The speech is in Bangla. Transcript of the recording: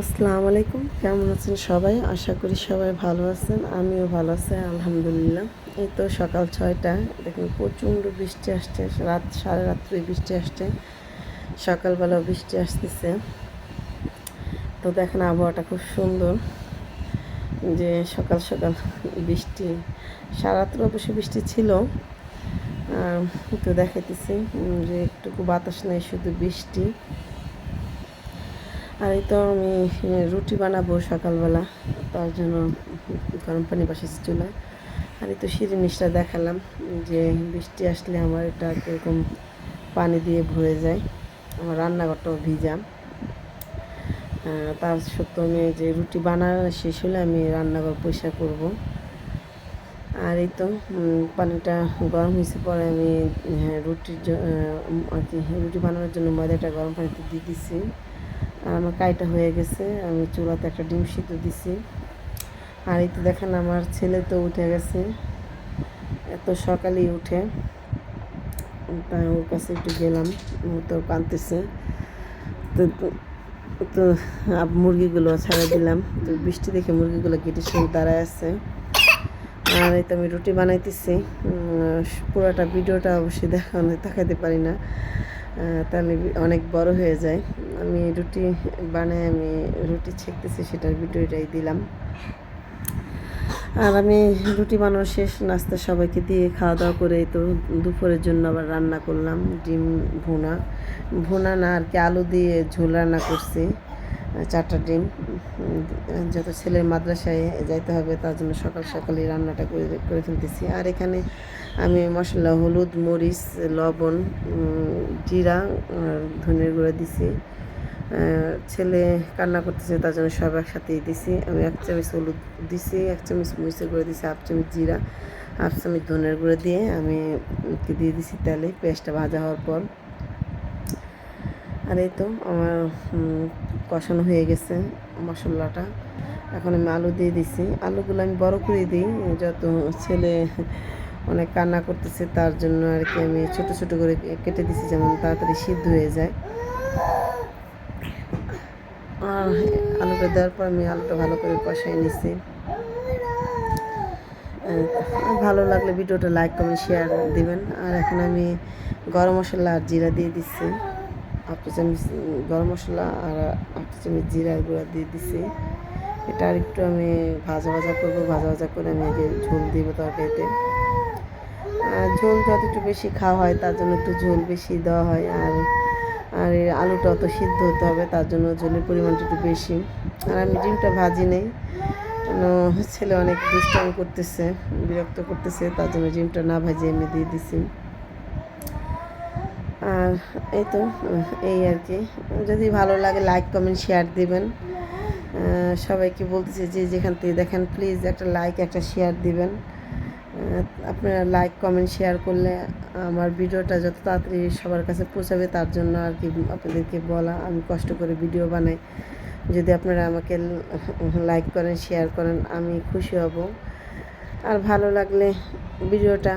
আসসালামু আলাইকুম, কেমন আছেন সবাই? আশা করি সবাই ভালো আছেন। আমিও ভালো আছি আলহামদুলিল্লাহ। এই তো সকাল 6টা, দেখুন প্রচণ্ড বৃষ্টি আসছে, সারা রাত্রি বৃষ্টি আসছে, সকালবেলাও বৃষ্টি আসতেছে। তো দেখেন আবহাওয়াটা খুব সুন্দর, যে সকাল সকাল বৃষ্টি, সারা রাত্রে অবশ্যই বৃষ্টি ছিল। তো দেখাইতেছি যে একটুকু বাতাস নেই, শুধু বৃষ্টি। আর এই তো আমি রুটি বানাবো সকালবেলা, তার জন্য গরম পানি বসেছি চুলায়। আর এই তো নিচটা দেখালাম যে বৃষ্টি আসলে আমার এটা কীরকম পানি দিয়ে ভরে যায়, আমার রান্নাঘরটাও ভিজা। তার সত্ত্বেও আমি যে রুটি বানানো শেষ হলে আমি রান্নাঘর পরিষ্কার করব। আর এই তো পানিটা গরম হয়েছে, পরে আমি আর কি রুটি বানানোর জন্য ময়দাটা গরম পানিতে দিয়ে দিছি। আর আমার কাইটা হয়ে গেছে, আমি চুলাতে একটা ডিম সিদ্ধ দিছি। আর এই তো দেখেন আমার ছেলে তো উঠে গেছে, এত সকালেই উঠে, তাই ওর কাছে একটু গেলাম, ও তো কাঁদতেছে। তো তো মুরগিগুলো ছেড়ে দিলাম, তো বৃষ্টি দেখে মুরগিগুলো গেটের সঙ্গে দাঁড়ায় আছে। আর এই তো আমি রুটি বানাইতেছি, পুরোটা ভিডিওটা অবশ্যই দেখাতে পারি না, তাহলে অনেক বড় হয়ে যায়। আমি রুটি বানাই, আমি রুটি ছেঁকতেছি, সেটার ভিডিওটাই দিলাম। আর আমি রুটি বানানো শেষ, নাস্তা সবাইকে দিয়ে খাওয়া দাওয়া করে তো দুপুরের জন্য আবার রান্না করলাম ডিম ভুনা না আর কি, আলু দিয়ে ঝোল রান্না করছি। 4টা ডিম, যত ছেলের মাদ্রাসায় যাইতে হবে তার জন্য সকাল সকালই রান্নাটা করে ফেলতেছি। আর এখানে আমি মশলা, হলুদ, মরিচ, লবণ, জিরা আর ধনের গুঁড়া দিছি। ছেলে কান্না করতেছে, তার জন্য সব একসাথেই দিছি। আমি 1 চামচ হলুদ দিছি, 1 চামচ মরিচের গুঁড়া দিছি, 1/2 চামচ জিরা, 1/2 চামচ ধনের গুঁড়া দিয়ে আমি দিয়ে দিছি তেলে, পেঁয়াজটা ভাজা হওয়ার পর। আর এই তো আমার কষানো হয়ে গেছে মশলাটা। এখন আমি আলু দিয়ে দিছি, আলুগুলো আমি বড় করে দিই, যত ছেলে অনেক কান্না করতেছে তার জন্য আর কি আমি ছোট ছোট করে কেটে দিছি, যেমন তাড়াতাড়ি সিদ্ধ হয়ে যায়। আর আলুটা দেওয়ার পর আমি আলুটা ভালো করে কষাই নিছি। ভালো লাগলে ভিডিওটা লাইক, কমেন্ট, শেয়ার দিবেন। আর এখন আমি গরম মশলা আর জিরা দিয়ে দিচ্ছি, 1/2 চামচ গরম মশলা আর 1/2 চামচ জিরার গুঁড়া দিয়ে দিছি। এটা আর একটু আমি ভাজা করবো, ভাজা করে আমি আগে ঝোল দিব তরকারিতে। ঝোল যত একটু বেশি খাওয়া হয় তার জন্য একটু ঝোল বেশি দেওয়া হয়। আর এই আলুটা অত সিদ্ধ হতে হবে, তার জন্য ঝোলের পরিমাণটা একটু বেশি। আর আমি ডিমটা ভাজি নেই, ছেলে অনেক দুষ্টামি করতেছে, বিরক্ত করতেছে, তার জন্য ডিমটা না ভাজিয়ে আমি দিয়ে দিছি। আর এই তো এই আর কি, যদি ভালো লাগে লাইক, কমেন্ট, শেয়ার দিবেন। সবাইকে বলতেছি যে যেখান থেকে দেখেন প্লিজ একটা লাইক, একটা শেয়ার দিবেন। আপনারা লাইক, কমেন্ট, শেয়ার করলে আমার ভিডিওটা যত তাড়াতাড়ি সবার কাছে পৌঁছাবে, তার জন্য আর কি আপনাদেরকে বলা, আমি কষ্ট করে ভিডিও বানাই। যদি আপনারা আমাকে লাইক করেন, শেয়ার করেন, আমি খুশি হব। আর ভালো লাগলে ভিডিওটা